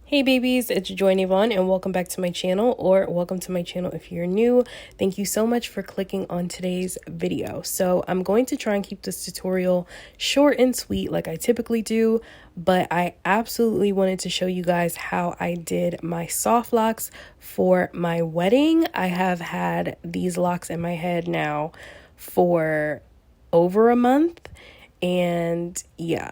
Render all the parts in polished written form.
Hey babies, it's Joynavon and welcome back to my channel, or welcome to my channel if you're new. Thank you so much for clicking on today's video. So I'm going to try and keep this tutorial short and sweet like I typically do, but I absolutely wanted to show you guys how I did my soft locks for my wedding. I have had these locks in my head now for over a month. And yeah,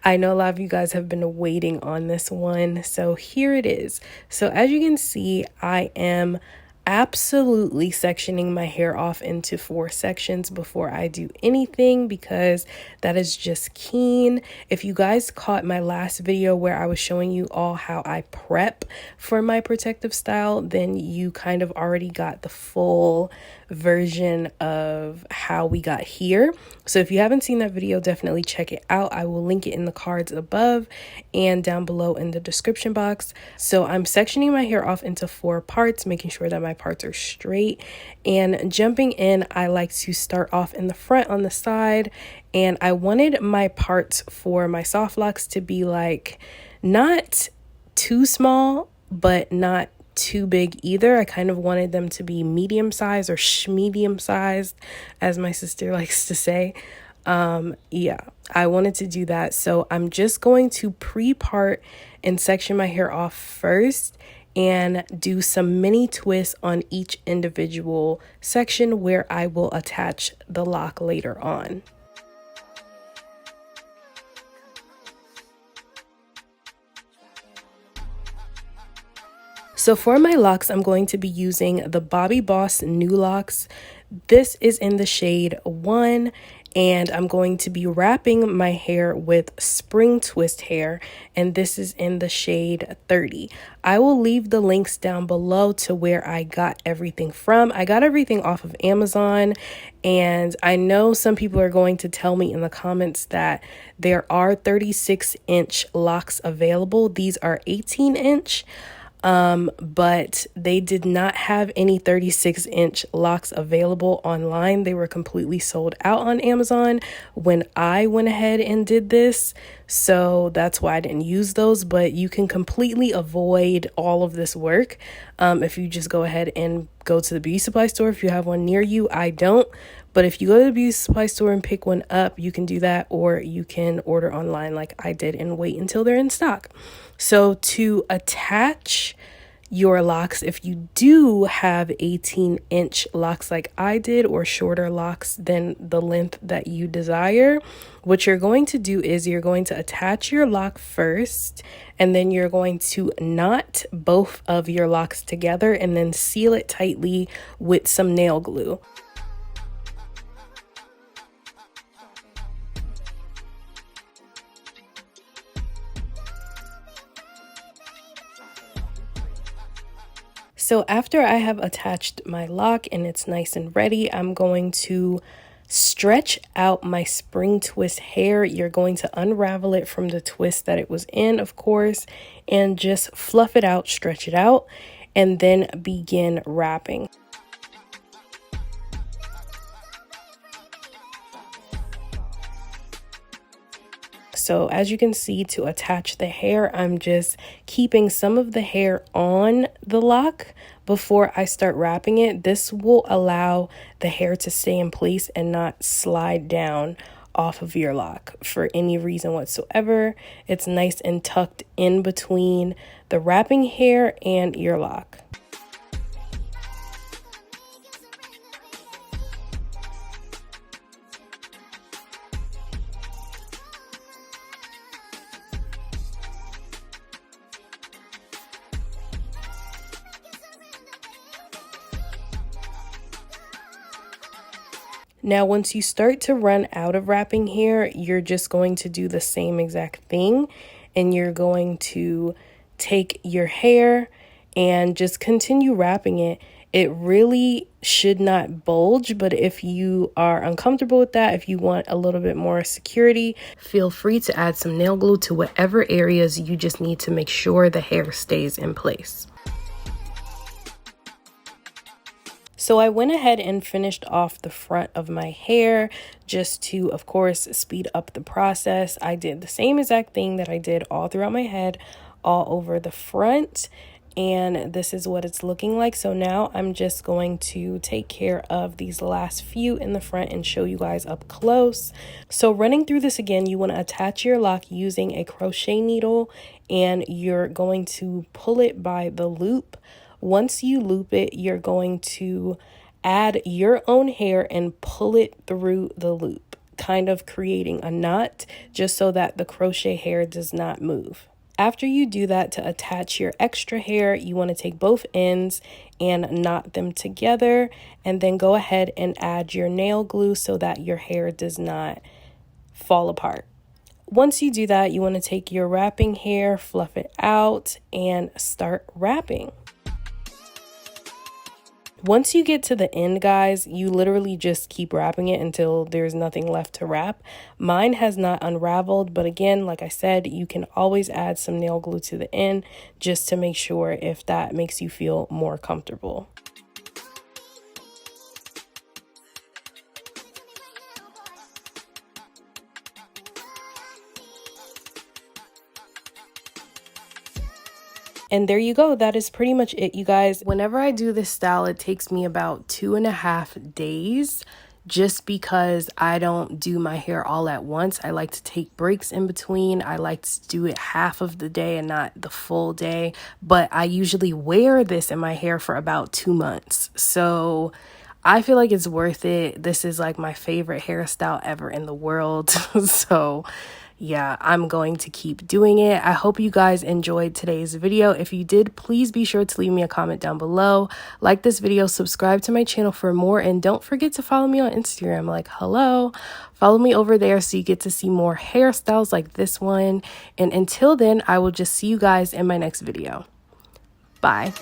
I know a lot of you guys have been waiting on this one. So here it is. So as you can see, I am absolutely sectioning my hair off into 4 sections before I do anything, because that is just keen. If you guys caught my last video where I was showing you all how I prep for my protective style, then you kind of already got the full version of how we got here. So if you haven't seen that video, definitely check it out. I will link it in the cards above and down below in the description box. So I'm sectioning my hair off into 4 parts, making sure that my parts are straight. And jumping in, I like to start off in the front on the side. And I wanted my parts for my soft locks to be like not too small, but not too big either. I kind of wanted them to be medium sized, or schmedium sized, as my sister likes to say. Yeah, I wanted to do that. So I'm just going to pre-part and section my hair off first and do some mini twists on each individual section where I will attach the lock later on. So for my locks, I'm going to be using the Bobbi Boss New Locks. This is in the shade 1, and I'm going to be wrapping my hair with spring twist hair, and this is in the shade 30. I will leave the links down below to where I got everything from. I got everything off of Amazon, and I know some people are going to tell me in the comments that there are 36-inch locks available. These are 18-inch. But they did not have any 36-inch locks available online. They were completely sold out on Amazon when I went ahead and did this. So that's why I didn't use those, but you can completely avoid all of this work if you just go ahead and go to the beauty supply store if you have one near you. I don't, but if you go to the beauty supply store and pick one up, you can do that, or you can order online like I did and wait until they're in stock. So to attach your locks, if you do have 18-inch locks like I did, or shorter locks than the length that you desire, what you're going to do is you're going to attach your lock first, and then you're going to knot both of your locks together and then seal it tightly with some nail glue. So after I have attached my lock and it's nice and ready, I'm going to stretch out my spring twist hair. You're going to unravel it from the twist that it was in, of course, and just fluff it out, stretch it out, and then begin wrapping. So as you can see, to attach the hair, I'm just keeping some of the hair on the lock before I start wrapping it. This will allow the hair to stay in place and not slide down off of your lock for any reason whatsoever. It's nice and tucked in between the wrapping hair and your lock. Now, once you start to run out of wrapping hair, you're just going to do the same exact thing, and you're going to take your hair and just continue wrapping it. It really should not bulge, but if you are uncomfortable with that, if you want a little bit more security, feel free to add some nail glue to whatever areas you just need to make sure the hair stays in place. So I went ahead and finished off the front of my hair just to, of course, speed up the process. I did the same exact thing that I did all throughout my head all over the front. And this is what it's looking like. So now I'm just going to take care of these last few in the front and show you guys up close. So running through this again, you want to attach your lock using a crochet needle, and you're going to pull it by the loop. Once you loop it, you're going to add your own hair and pull it through the loop, kind of creating a knot just so that the crochet hair does not move. After you do that, to attach your extra hair, you want to take both ends and knot them together, and then go ahead and add your nail glue so that your hair does not fall apart. Once you do that, you want to take your wrapping hair, fluff it out, and start wrapping. Once you get to the end, guys, you literally just keep wrapping it until there's nothing left to wrap. Mine has not unraveled, but again, like I said, you can always add some nail glue to the end just to make sure if that makes you feel more comfortable. And there you go. That is pretty much it, you guys. Whenever I do this style, it takes me about 2.5 days just because I don't do my hair all at once. I like to take breaks in between. I like to do it half of the day and not the full day. But I usually wear this in my hair for about 2 months. So I feel like it's worth it. This is like my favorite hairstyle ever in the world. So yeah, I'm going to keep doing it. I hope you guys enjoyed today's video. If you did, please be sure to leave me a comment down below. Like this video, subscribe to my channel for more, and don't forget to follow me on Instagram. Like, hello, follow me over there so you get to see more hairstyles like this one. And until then, I will just see you guys in my next video. Bye.